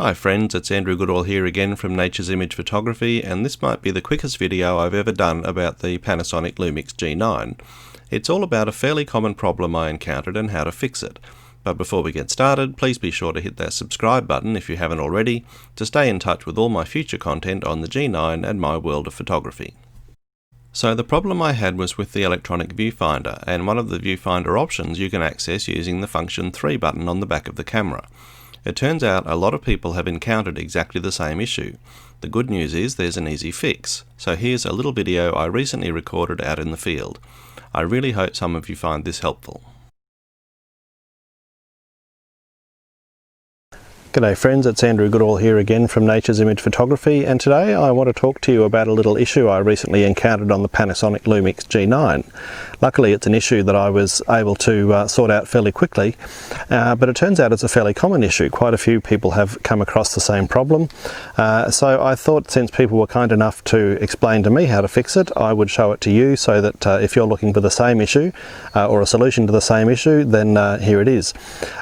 Hi friends, it's Andrew Goodall here again from Nature's Image Photography, and this might be the quickest video I've ever done about the Panasonic Lumix G9. It's all about a fairly common problem I encountered and how to fix it. But before we get started, please be sure to hit that subscribe button if you haven't already, to stay in touch with all my future content on the G9 and my world of photography. So the problem I had was with the electronic viewfinder, and one of the viewfinder options you can access using the function 3 button on the back of the camera. It turns out a lot of people have encountered exactly the same issue. The good news is there's an easy fix. So here's a little video I recently recorded out in the field. I really hope some of you find this helpful. G'day friends, it's Andrew Goodall here again from Nature's Image Photography, and today I want to talk to you about a little issue I recently encountered on the Panasonic Lumix G9. Luckily it's an issue that I was able to sort out fairly quickly, but it turns out it's a fairly common issue. Quite a few people have come across the same problem, so I thought since people were kind enough to explain to me how to fix it, I would show it to you so that if you're looking for the same issue or a solution to the same issue, then here it is.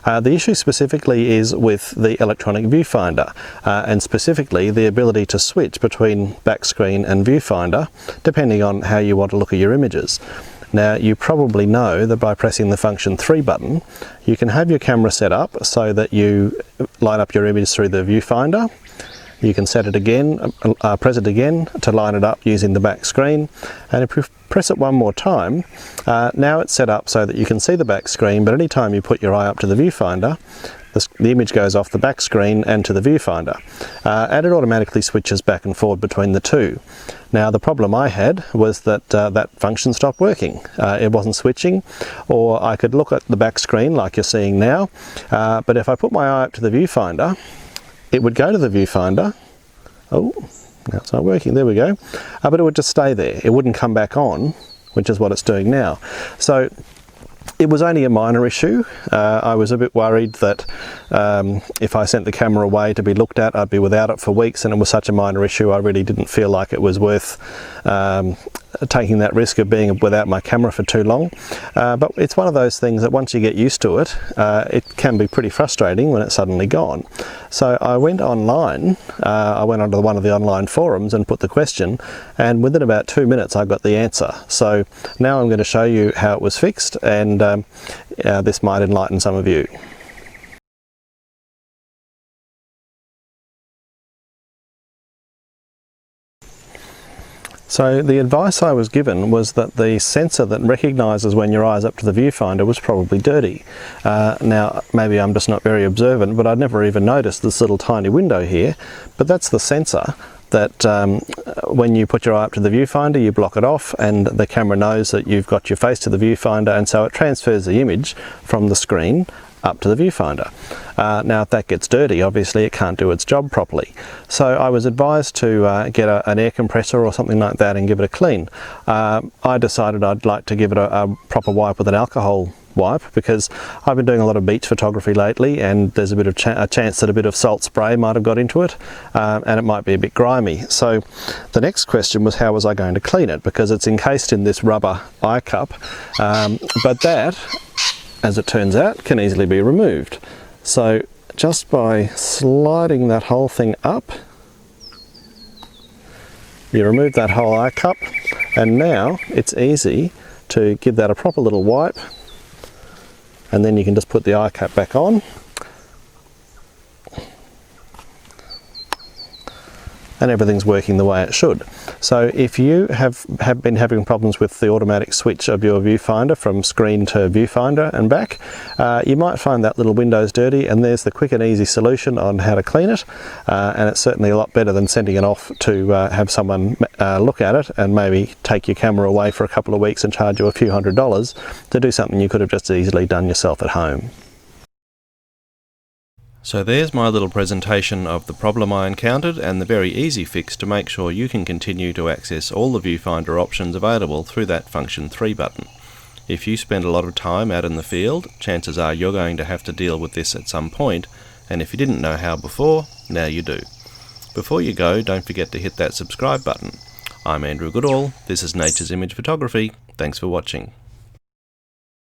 The issue specifically is with the electronic viewfinder, and specifically the ability to switch between back screen and viewfinder depending on how you want to look at your images. Now you probably know that by pressing the function 3 button you can have your camera set up so that you line up your image through the viewfinder. You can set it again, press it again to line it up using the back screen, and if you press it one more time, now it's set up so that you can see the back screen, but anytime you put your eye up to the viewfinder, the image goes off the back screen and to the viewfinder, and it automatically switches back and forward between the two. Now the problem I had was that that function stopped working. It wasn't switching, or I could look at the back screen like you're seeing now, but if I put my eye up to the viewfinder, it would go to the viewfinder. Oh, now it's not working, there we go. But it would just stay there. It wouldn't come back on, which is what it's doing now. So it was only a minor issue. I was a bit worried that if I sent the camera away to be looked at, I'd be without it for weeks, and it was such a minor issue I really didn't feel like it was worth taking that risk of being without my camera for too long. But it's one of those things that once you get used to it, it can be pretty frustrating when it's suddenly gone. So I went online, I went onto one of the online forums and put the question, and within about 2 minutes I got the answer. So now I'm going to show you how it was fixed, and this might enlighten some of you. So the advice I was given was that the sensor that recognises when your eye's up to the viewfinder was probably dirty. Now maybe I'm just not very observant, but I'd never even noticed this little tiny window here, but that's the sensor that when you put your eye up to the viewfinder you block it off, and the camera knows that you've got your face to the viewfinder, and so it transfers the image from the screen up to the viewfinder. Now if that gets dirty, obviously it can't do its job properly. So I was advised to get an air compressor or something like that and give it a clean. I decided I'd like to give it a proper wipe with an alcohol wipe, because I've been doing a lot of beach photography lately, and there's a bit of a chance that a bit of salt spray might have got into it, and it might be a bit grimy. So the next question was, how was I going to clean it, because it's encased in this rubber eye cup, but that, as it turns out, can easily be removed. So just by sliding that whole thing up, you remove that whole eye cup, and now it's easy to give that a proper little wipe, and then you can just put the eye cap back on, and everything's working the way it should. So if you have been having problems with the automatic switch of your viewfinder from screen to viewfinder and back, you might find that little window's dirty, and there's the quick and easy solution on how to clean it, and it's certainly a lot better than sending it off to have someone look at it and maybe take your camera away for a couple of weeks and charge you a few $100s to do something you could have just easily done yourself at home. So there's my little presentation of the problem I encountered and the very easy fix to make sure you can continue to access all the viewfinder options available through that function 3 button. If you spend a lot of time out in the field, chances are you're going to have to deal with this at some point, and if you didn't know how before, now you do. Before you go, don't forget to hit that subscribe button. I'm Andrew Goodall, this is Nature's Image Photography, thanks for watching.